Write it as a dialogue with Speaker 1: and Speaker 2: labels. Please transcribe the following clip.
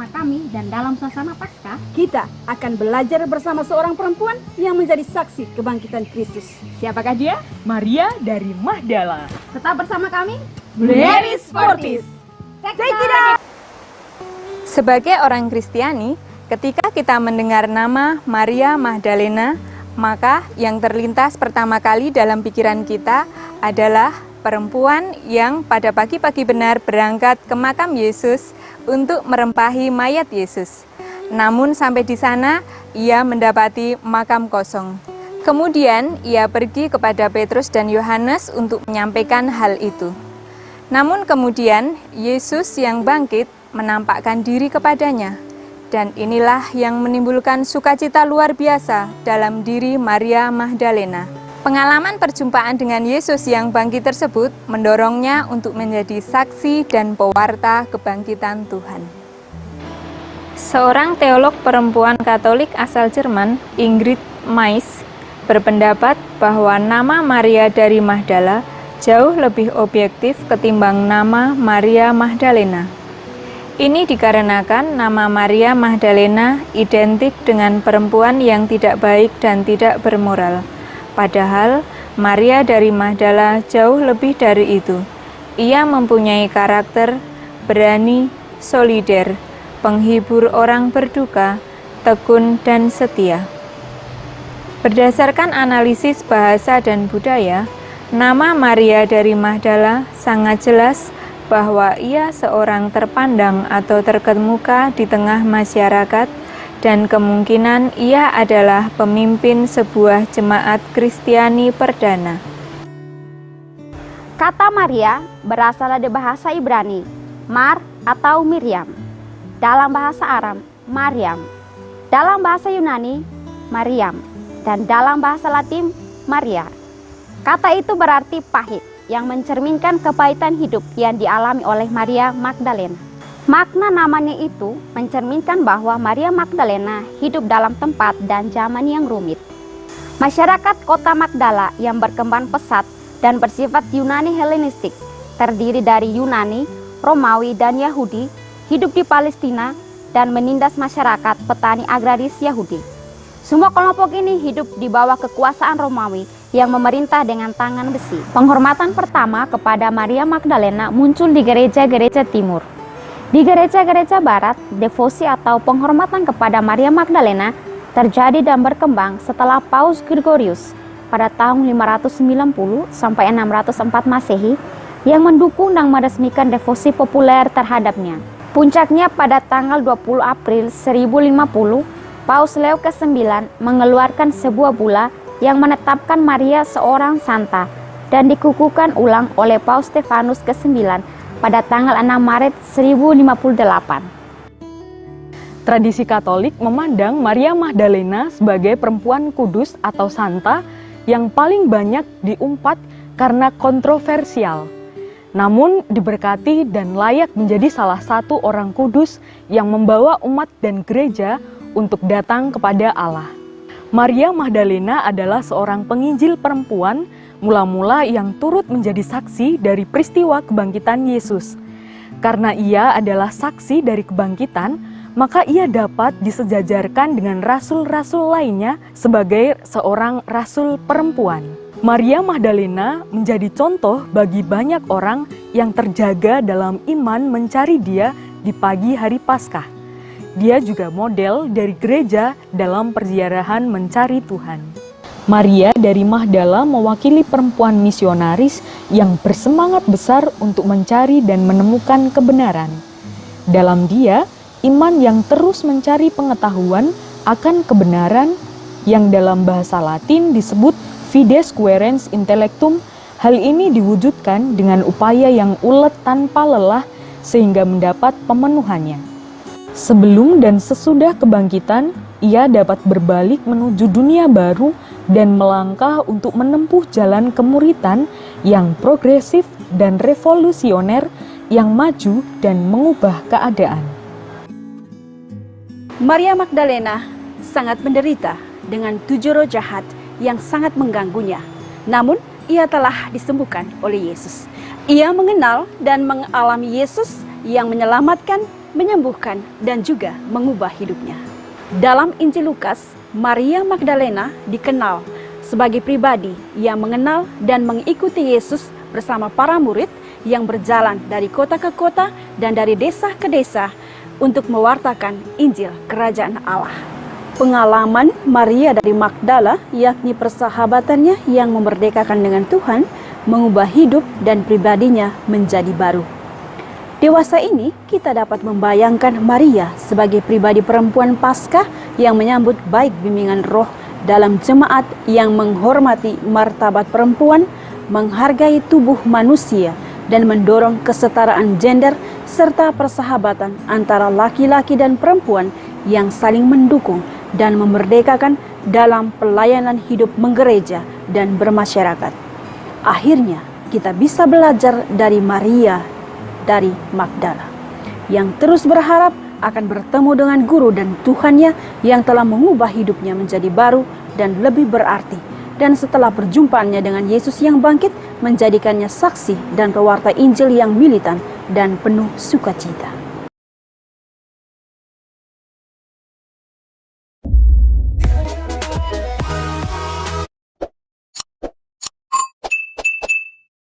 Speaker 1: bersama kami dan dalam suasana Paskah,
Speaker 2: kita akan belajar bersama seorang perempuan yang menjadi saksi kebangkitan Kristus.
Speaker 1: siapakah dia?
Speaker 3: Maria dari Magdala.
Speaker 1: Tetap bersama kami,
Speaker 2: Very Sportis.
Speaker 1: Check it out!
Speaker 4: Sebagai orang Kristiani, ketika kita mendengar nama Maria Magdalena, maka yang terlintas pertama kali dalam pikiran kita adalah perempuan yang pada pagi-pagi benar berangkat ke makam Yesus untuk merempahi mayat Yesus. Namun sampai di sana, ia mendapati makam kosong. Kemudian ia pergi kepada Petrus dan Yohanes untuk menyampaikan hal itu. Namun kemudian Yesus yang bangkit menampakkan diri kepadanya. Dan inilah yang menimbulkan sukacita luar biasa dalam diri Maria Magdalena. Pengalaman perjumpaan dengan Yesus yang bangkit tersebut mendorongnya untuk menjadi saksi dan pewarta kebangkitan Tuhan. Seorang teolog perempuan Katolik asal Jerman, Ingrid Mais, berpendapat bahwa nama Maria dari Magdala jauh lebih objektif ketimbang nama Maria Magdalena. Ini dikarenakan nama Maria Magdalena identik dengan perempuan yang tidak baik dan tidak bermoral. Padahal Maria dari Magdala jauh lebih dari itu. Ia mempunyai karakter berani, solider, penghibur orang berduka, tekun, dan setia. Berdasarkan analisis bahasa dan budaya, nama Maria dari Magdala sangat jelas bahwa ia seorang terpandang atau terkemuka di tengah masyarakat, dan kemungkinan ia adalah pemimpin sebuah jemaat Kristiani perdana.
Speaker 1: Kata Maria berasal dari bahasa Ibrani, Mar atau Miriam. Dalam bahasa Aram, Maryam. Dalam bahasa Yunani, Mariam. Dan dalam bahasa Latin, Maria. Kata itu berarti pahit, yang mencerminkan kepahitan hidup yang dialami oleh Maria Magdalena. Makna namanya itu mencerminkan bahwa Maria Magdalena hidup dalam tempat dan zaman yang rumit. Masyarakat kota Magdala yang berkembang pesat dan bersifat Yunani Helenistik, terdiri dari Yunani, Romawi, dan Yahudi, hidup di Palestina dan menindas masyarakat petani agraris Yahudi. Semua kelompok ini hidup di bawah kekuasaan Romawi yang memerintah dengan tangan besi. Penghormatan pertama kepada Maria Magdalena muncul di gereja-gereja timur. Di gereja-gereja barat, devosi atau penghormatan kepada Maria Magdalena terjadi dan berkembang setelah Paus Gregorius pada tahun 590 sampai 604 Masehi yang mendukung dan meresmikan devosi populer terhadapnya. Puncaknya pada tanggal 20 April 1050, Paus Leo ke-9 mengeluarkan sebuah bula yang menetapkan Maria seorang santa dan dikukuhkan ulang oleh Paus Stefanus ke-9 pada tanggal 6 Maret 1058.
Speaker 3: Tradisi Katolik memandang Maria Magdalena sebagai perempuan kudus atau santa yang paling banyak diumpat karena kontroversial. Namun diberkati dan layak menjadi salah satu orang kudus yang membawa umat dan gereja untuk datang kepada Allah. Maria Magdalena adalah seorang penginjil perempuan mula-mula yang turut menjadi saksi dari peristiwa kebangkitan Yesus. Karena ia adalah saksi dari kebangkitan, maka ia dapat disejajarkan dengan rasul-rasul lainnya sebagai seorang rasul perempuan. Maria Magdalena menjadi contoh bagi banyak orang yang terjaga dalam iman mencari Dia di pagi hari Paskah. Dia juga model dari gereja dalam perziarahan mencari Tuhan. Maria dari Magdala mewakili perempuan misionaris yang bersemangat besar untuk mencari dan menemukan kebenaran. Dalam dia, iman yang terus mencari pengetahuan akan kebenaran yang dalam bahasa Latin disebut fides quaerens intellectum. Hal ini diwujudkan dengan upaya yang ulet tanpa lelah sehingga mendapat pemenuhannya. Sebelum dan sesudah kebangkitan, ia dapat berbalik menuju dunia baru dan melangkah untuk menempuh jalan kemuritan yang progresif dan revolusioner yang maju dan mengubah keadaan.
Speaker 2: Maria Magdalena sangat menderita dengan 7 roh jahat yang sangat mengganggunya. Namun, ia telah disembuhkan oleh Yesus. Ia mengenal dan mengalami Yesus yang menyelamatkan, menyembuhkan, dan juga mengubah hidupnya. Dalam Injil Lukas, Maria Magdalena dikenal sebagai pribadi yang mengenal dan mengikuti Yesus bersama para murid yang berjalan dari kota ke kota dan dari desa ke desa untuk mewartakan Injil Kerajaan Allah. Pengalaman Maria dari Magdala, yakni persahabatannya yang memerdekakan dengan Tuhan, mengubah hidup dan pribadinya menjadi baru. Dewasa ini, kita dapat membayangkan Maria sebagai pribadi perempuan Paskah yang menyambut baik bimbingan roh dalam jemaat yang menghormati martabat perempuan, menghargai tubuh manusia, dan mendorong kesetaraan gender serta persahabatan antara laki-laki dan perempuan yang saling mendukung dan memerdekakan dalam pelayanan hidup menggereja dan bermasyarakat. Akhirnya, kita bisa belajar dari Maria dari Magdala yang terus berharap akan bertemu dengan guru dan Tuhannya yang telah mengubah hidupnya menjadi baru dan lebih berarti, dan setelah perjumpaannya dengan Yesus yang bangkit menjadikannya saksi dan pewarta Injil yang militan dan penuh sukacita.